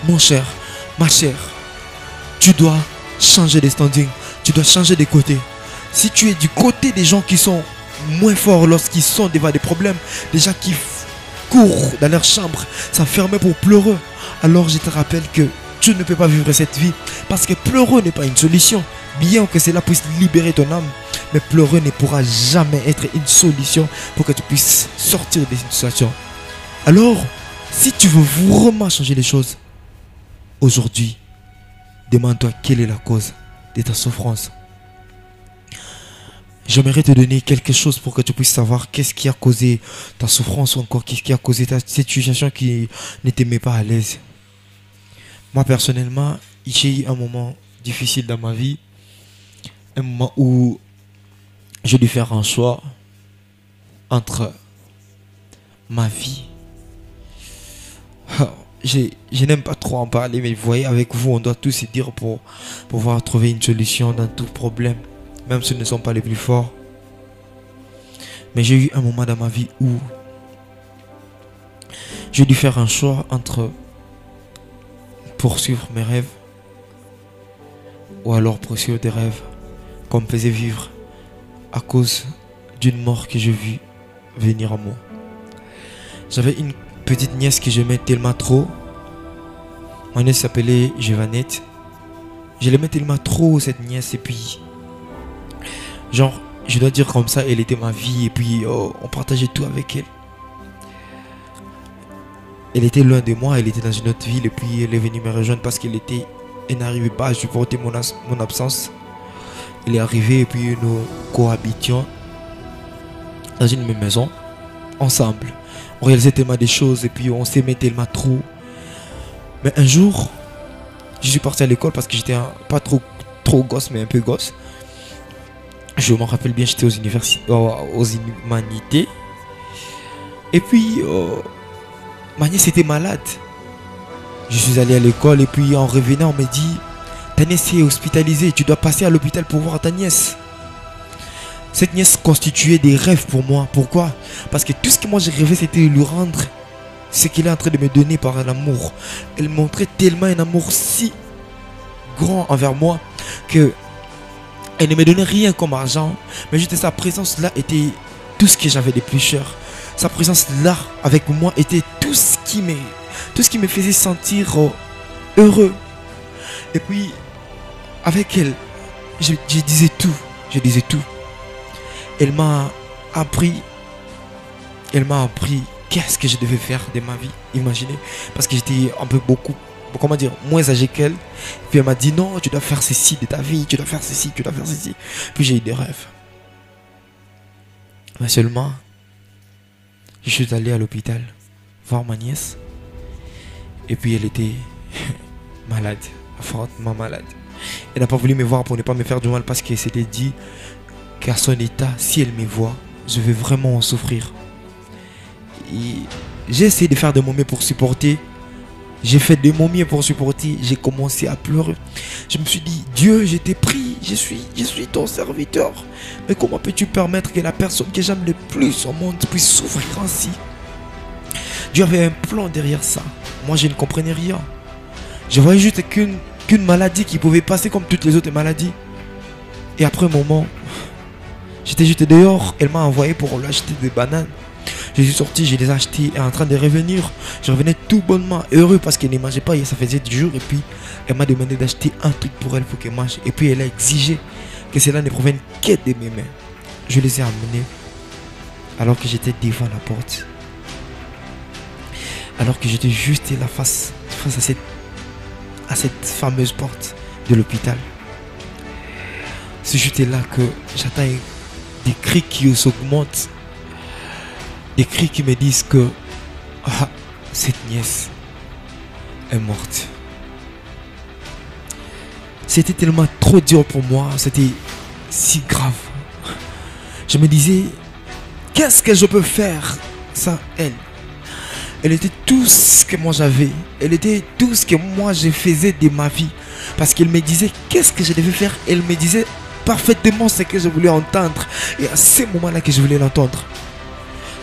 Mon cher, ma chère, tu dois changer de standing. Tu dois changer de côté. Si tu es du côté des gens qui sont moins forts lorsqu'ils sont devant des problèmes, des gens qui courent dans leur chambre, s'enfermer pour pleurer, alors je te rappelle que tu ne peux pas vivre cette vie parce que pleurer n'est pas une solution. Bien que cela puisse libérer ton âme, mais pleurer ne pourra jamais être une solution pour que tu puisses sortir de cette situation. Alors, si tu veux vraiment changer les choses, aujourd'hui, demande-toi quelle est la cause de ta souffrance. J'aimerais te donner quelque chose pour que tu puisses savoir qu'est-ce qui a causé ta souffrance ou encore qu'est-ce qui a causé cette situation qui ne te met pas à l'aise. Moi personnellement, j'ai eu un moment difficile dans ma vie. Un moment où j'ai dû faire un choix entre ma vie. Je n'aime pas trop en parler, mais vous voyez, avec vous, on doit tous se dire pour pouvoir trouver une solution dans tout problème, même si ce ne sont pas les plus forts. Mais j'ai eu un moment dans ma vie où j'ai dû faire un choix entre poursuivre mes rêves ou alors poursuivre des rêves qu'on me faisait vivre à cause d'une mort que j'ai vue venir à moi. J'avais une petite nièce que j'aimais tellement trop. Ma nièce s'appelait Jevanette. Je l'aimais tellement trop, cette nièce, et puis genre, je dois dire comme ça, elle était ma vie, et puis on partageait tout avec elle. Elle était loin de moi, elle était dans une autre ville, et puis elle est venue me rejoindre parce qu'elle n'arrivait pas à supporter mon absence. Elle est arrivée, et puis nous cohabitions dans une même maison, ensemble. On réalisait tellement des choses, et puis on s'aimait tellement trop. Mais un jour, je suis parti à l'école parce que j'étais pas trop gosse, mais un peu gosse. Je m'en rappelle bien, j'étais aux humanités. Et puis, ma nièce était malade. Je suis allé à l'école et puis en revenant, on me dit, ta nièce est hospitalisée, tu dois passer à l'hôpital pour voir ta nièce. Cette nièce constituait des rêves pour moi. Pourquoi? Parce que tout ce que moi j'ai rêvé, c'était de lui rendre ce qu'il est en train de me donner par l'amour. Elle montrait tellement un amour si grand envers moi que elle ne me donnait rien comme argent, mais juste sa présence là était tout ce que j'avais de plus cher. Sa présence là avec moi était tout ce qui me faisait sentir heureux. Et puis avec elle, je disais tout. Elle m'a appris qu'est-ce que je devais faire de ma vie, imaginez, parce que j'étais un peu comment dire, moins âgé qu'elle. Puis elle m'a dit non, tu dois faire ceci de ta vie, tu dois faire ceci, tu dois faire ceci. Puis j'ai eu des rêves. Mais seulement, je suis allé à l'hôpital voir ma nièce. Et puis elle était malade, fortement malade. Elle n'a pas voulu me voir pour ne pas me faire du mal parce qu'elle s'était dit qu'à son état, si elle me voit, je vais vraiment en souffrir. Et j'ai essayé de faire de mon mieux pour supporter. J'ai fait de mon mieux pour supporter. J'ai commencé à pleurer. Je me suis dit, Dieu, je t'ai pris. Je suis ton serviteur. Mais comment peux-tu permettre que la personne que j'aime le plus au monde puisse souffrir ainsi? Dieu avait un plan derrière ça. Moi, je ne comprenais rien. Je voyais juste qu'une maladie qui pouvait passer comme toutes les autres maladies. Et après un moment, j'étais juste dehors. Elle m'a envoyé pour lui acheter des bananes. Je suis sorti, je les ai achetés et en train de revenir, je revenais tout bonnement heureux parce qu'elle ne mangeait pas et ça faisait du jour. Et puis elle m'a demandé d'acheter un truc pour elle pour qu'elle mange. Et puis elle a exigé que cela ne provienne que de mes mains. Je les ai amenés alors que j'étais devant la porte. Alors que j'étais juste là face à cette fameuse porte de l'hôpital. C'est juste là que j'entends des cris qui s'augmentent. Des cris qui me disent que cette nièce est morte. C'était tellement trop dur pour moi. C'était si grave. Je me disais, qu'est-ce que je peux faire sans elle? Elle était tout ce que moi j'avais. Elle était tout ce que moi je faisais de ma vie. Parce qu'elle me disait qu'est-ce que je devais faire. Elle me disait parfaitement ce que je voulais entendre. Et à ce moment-là que je voulais l'entendre.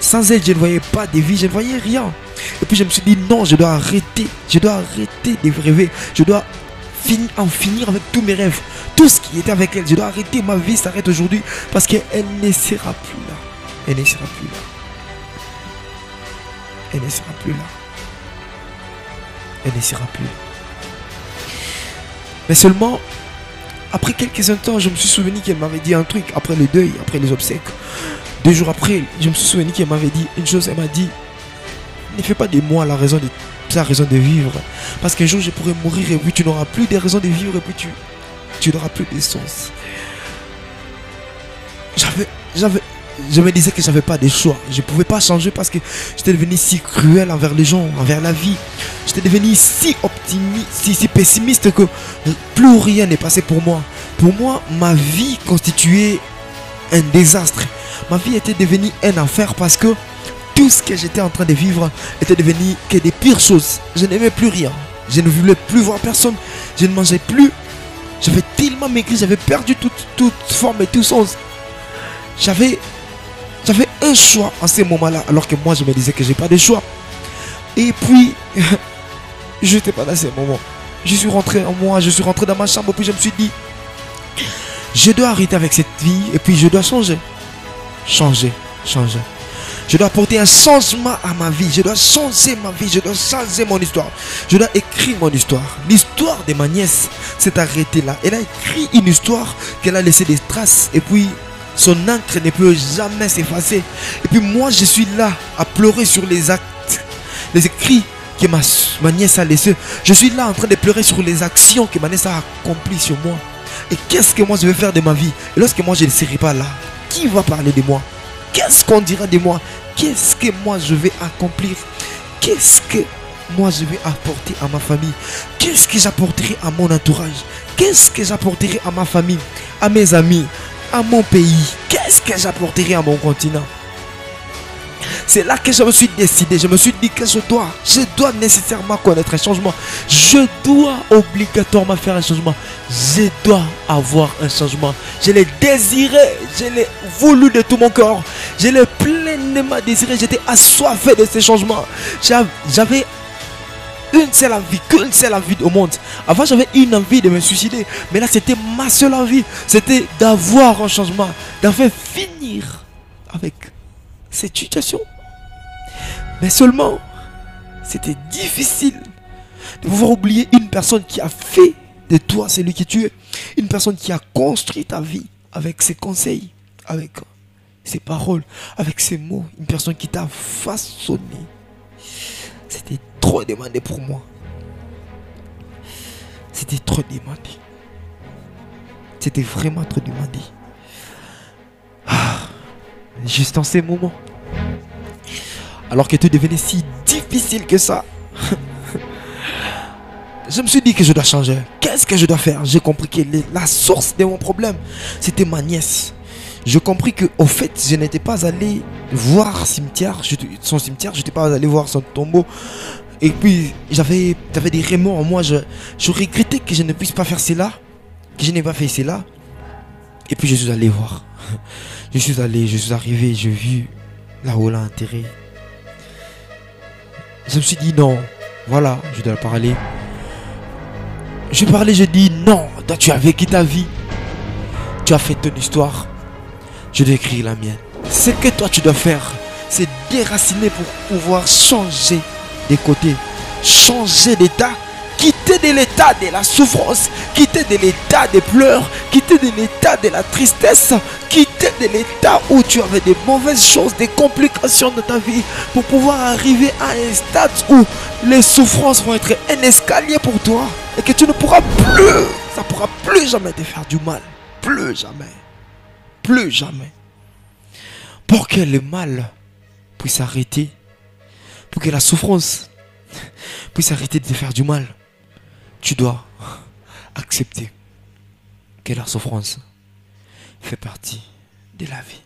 Sans elle, je ne voyais pas de vie, je ne voyais rien. Et puis je me suis dit non, je dois arrêter de rêver. Je dois en finir avec tous mes rêves. Tout ce qui était avec elle, je dois arrêter. Ma vie s'arrête aujourd'hui parce qu'elle ne sera plus là. Elle ne sera plus là. Elle ne sera plus là. Elle ne sera plus là. Mais seulement, après quelques instants, je me suis souvenu qu'elle m'avait dit un truc. Après le deuil, après les obsèques, 2 jours après, je me suis souvenu qu'elle m'avait dit une chose. Elle m'a dit, ne fais pas de moi la raison de vivre. Parce qu'un jour je pourrais mourir et puis tu n'auras plus de raison de vivre et puis tu n'auras plus de sens. Je me disais que j'avais pas de choix. Je pouvais pas changer parce que j'étais devenu si cruel envers les gens, envers la vie. J'étais devenu si optimiste, si pessimiste que plus rien n'est passé pour moi. Pour moi, ma vie constituait un désastre. Ma vie était devenue un enfer parce que tout ce que j'étais en train de vivre était devenu que des pires choses. Je n'aimais plus rien. Je ne voulais plus voir personne. Je ne mangeais plus. J'avais tellement maigri. J'avais perdu toute forme et tout sens. J'avais un choix en ces moments-là. Alors que moi, je me disais que j'ai pas de choix. Et puis, je n'étais pas dans ces moments. Je suis rentré en moi. Je suis rentré dans ma chambre. Puis je me suis dit, je dois arrêter avec cette vie. Et puis je dois changer. Changer. Je dois apporter un changement à ma vie. Je dois changer ma vie. Je dois changer mon histoire. Je dois écrire mon histoire. L'histoire de ma nièce s'est arrêtée là. Elle a écrit une histoire qu'elle a laissé des traces. Et puis, son encre ne peut jamais s'effacer. Et puis moi, je suis là à pleurer sur les actes, les écrits que ma nièce a laissés. Je suis là en train de pleurer sur les actions que ma nièce a accomplies sur moi. Et qu'est-ce que moi je vais faire de ma vie? Et lorsque moi je ne serai pas là, qui va parler de moi? Qu'est-ce qu'on dira de moi? Qu'est-ce que moi je vais accomplir? Qu'est-ce que moi je vais apporter à ma famille? Qu'est-ce que j'apporterai à mon entourage? Qu'est-ce que j'apporterai à ma famille, à mes amis, à mon pays? Qu'est-ce que j'apporterai à mon continent? C'est là que je me suis décidé. Je me suis dit que je dois nécessairement connaître un changement. Je dois obligatoirement faire un changement. Je dois avoir un changement. Je l'ai désiré. Je l'ai voulu de tout mon corps. Je l'ai pleinement désiré. J'étais assoiffé de ce changement. J'avais qu'une seule envie au monde. Avant, j'avais une envie de me suicider. Mais là, c'était ma seule envie. C'était d'avoir un changement. D'en finir avec cette situation. Mais seulement, c'était difficile de pouvoir oublier une personne qui a fait de toi celui que tu es. Une personne qui a construit ta vie avec ses conseils, avec ses paroles, avec ses mots. Une personne qui t'a façonné. C'était trop demandé pour moi. C'était trop demandé. C'était vraiment trop demandé. Juste en ces moments. Alors que tout devenait si difficile que ça. Je me suis dit que je dois changer. Qu'est-ce que je dois faire? J'ai compris que la source de mon problème, c'était ma nièce. J'ai compris que au fait, je n'étais pas allé voir son cimetière. Je n'étais pas allé voir son tombeau. Et puis, j'avais des remords en moi. Je regrettais que je ne puisse pas faire cela. Que je n'ai pas fait cela. Et puis, je suis allé voir. Je suis arrivé, j'ai vu là où on l'a enterré. Je me suis dit non, voilà, je dois parler. Je parlais, je dis non, toi tu as vécu ta vie. Tu as fait ton histoire. Je dois écrire la mienne. Ce que toi tu dois faire, c'est déraciner pour pouvoir changer des côtés. Changer d'état. Quitter de l'état de la souffrance, quitter de l'état des pleurs, quitter de l'état de la tristesse, quitter de l'état où tu avais des mauvaises choses, des complications de ta vie, pour pouvoir arriver à un stade où les souffrances vont être un escalier pour toi et que tu ne pourras plus, ça ne pourra plus jamais te faire du mal, plus jamais, pour que le mal puisse arrêter, pour que la souffrance puisse arrêter de te faire du mal. Tu dois accepter que la souffrance fait partie de la vie.